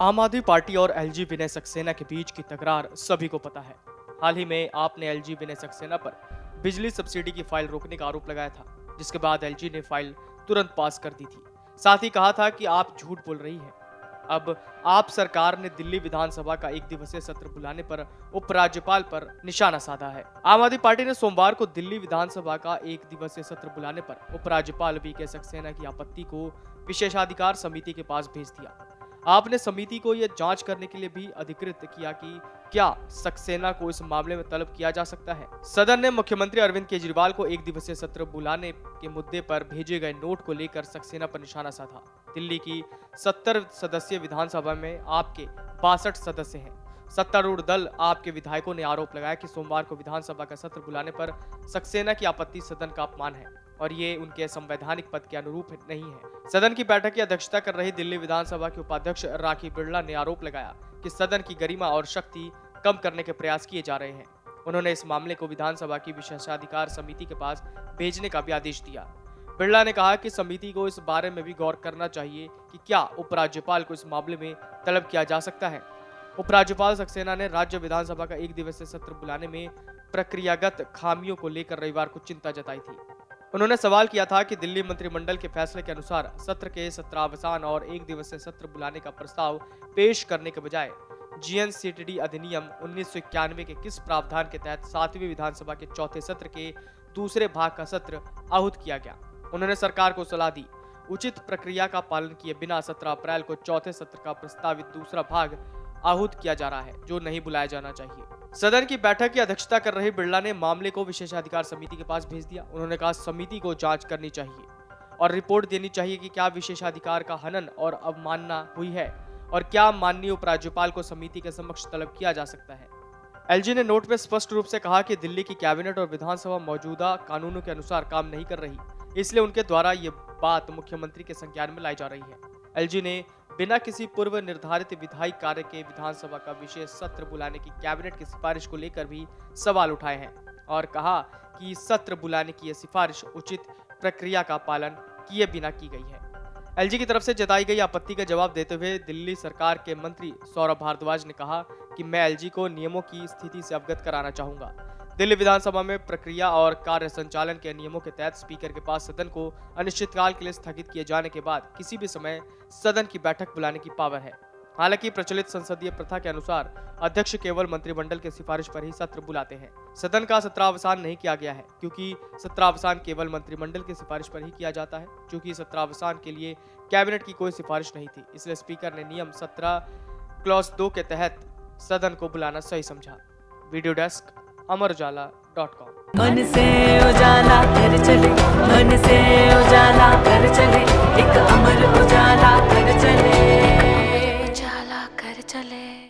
आम आदमी पार्टी और एलजी विनय सक्सेना के बीच की तकरार सभी को पता है। हाल ही में आपने एलजी विनय सक्सेना पर बिजली सब्सिडी की फाइल रोकने का आरोप लगाया था, जिसके बाद एलजी ने फाइल तुरंत पास कर दी थी। साथ ही कहा था कि आप झूठ बोल रही हैं। अब आप सरकार ने दिल्ली विधानसभा का एक दिवसीय सत्र बुलाने पर उपराज्यपाल पर निशाना साधा है। आम आदमी पार्टी ने सोमवार को दिल्ली विधानसभा का एक दिवसीय सत्र बुलाने पर उपराज्यपाल वीके सक्सेना की आपत्ति को विशेषाधिकार समिति के पास भेज दिया। आपने समिति को यह जांच करने के लिए भी अधिकृत किया कि क्या सक्सेना को इस मामले में तलब किया जा सकता है। सदन ने मुख्यमंत्री अरविंद केजरीवाल को एक दिवसीय सत्र बुलाने के मुद्दे पर भेजे गए नोट को लेकर सक्सेना पर निशाना साधा। दिल्ली की 70 सदस्यीय विधानसभा में आपके 62 सदस्य हैं। सत्तारूढ़ दल आपके विधायकों ने आरोप लगाया कि सोमवार को विधानसभा का सत्र बुलाने पर सक्सेना की आपत्ति सदन का अपमान है और ये उनके संवैधानिक पद के अनुरूप नहीं है। सदन की बैठक की अध्यक्षता कर रही दिल्ली विधानसभा के उपाध्यक्ष राखी बिरला ने आरोप लगाया कि सदन की गरिमा और शक्ति कम करने के प्रयास किए जा रहे हैं। उन्होंने इस मामले को विधानसभा की विशेषाधिकार समिति के पास भेजने का भी आदेश दिया। बिरला ने कहा कि समिति को इस बारे में भी गौर करना चाहिए कि क्या उपराज्यपाल को इस मामले में तलब किया जा सकता है। उपराज्यपाल सक्सेना ने राज्य विधानसभा का एक दिवसीय सत्र बुलाने में प्रक्रियागत खामियों को लेकर रविवार को चिंता जताई थी। उन्होंने सवाल किया था कि दिल्ली मंत्रिमंडल के फैसले के अनुसार सत्र के सत्रावसान और एक दिवसीय सत्र बुलाने का प्रस्ताव पेश करने के बजाय जीएनसीटीडी अधिनियम 1991 के किस प्रावधान के तहत 7वीं विधानसभा के चौथे सत्र के दूसरे भाग का सत्र आहूत किया गया। उन्होंने सरकार को सलाह दी, उचित प्रक्रिया का पालन किए बिना 17 अप्रैल को चौथे सत्र का प्रस्तावित दूसरा भाग आहूत किया जा रहा है, जो नहीं बुलाया जाना चाहिए। सदन की बैठक की अध्यक्षता कर रहे बिरला ने मामले को विशेषाधिकार समिति के पास भेज दिया। उन्होंने कहा समिति को जांच करनी चाहिए और रिपोर्ट देनी चाहिए कि क्या विशेषाधिकार का हनन और अवमानना हुई है और क्या माननीय उपराज्यपाल को समिति के समक्ष तलब किया जा सकता है। एलजी ने नोट में स्पष्ट रूप से कहा कि दिल्ली की कैबिनेट और विधानसभा मौजूदा कानूनों के अनुसार काम नहीं कर रही, इसलिए उनके द्वारा ये बात मुख्यमंत्री के संज्ञान में लाई जा रही है। एलजी ने बिना किसी पूर्व निर्धारित विधायी कार्य के विधानसभा का विशेष सत्र बुलाने की कैबिनेट की सिफारिश को लेकर भी सवाल उठाए हैं और कहा कि सत्र बुलाने की यह सिफारिश उचित प्रक्रिया का पालन किए बिना की गई है। एलजी की तरफ से जताई गई आपत्ति का जवाब देते हुए दिल्ली सरकार के मंत्री सौरभ भारद्वाज ने कहा कि मैं एलजी को नियमों की स्थिति से अवगत कराना चाहूंगा। दिल्ली विधानसभा में प्रक्रिया और कार्य संचालन के नियमों के तहत स्पीकर के पास सदन को अनिश्चितकाल के लिए स्थगित किए जाने के बाद किसी भी समय सदन की बैठक बुलाने की पावर है। हालांकि प्रचलित संसदीय प्रथा के अनुसार अध्यक्ष केवल मंत्रिमंडल के सिफारिश पर ही सत्र बुलाते हैं। सदन का सत्रावसान नहीं किया गया है क्योंकि सत्रावसान केवल मंत्रिमंडल की सिफारिश पर ही किया जाता है। चूंकि सत्रावसान के लिए कैबिनेट की कोई सिफारिश नहीं थी, इसलिए स्पीकर ने नियम 17 क्लॉज 2 के तहत सदन को बुलाना सही समझा। Video desk Amarujala dot com. मन से उजाला कर चले, मन से उजाला कर चले, एक अमर उजाला कर चले, उजाला कर चले।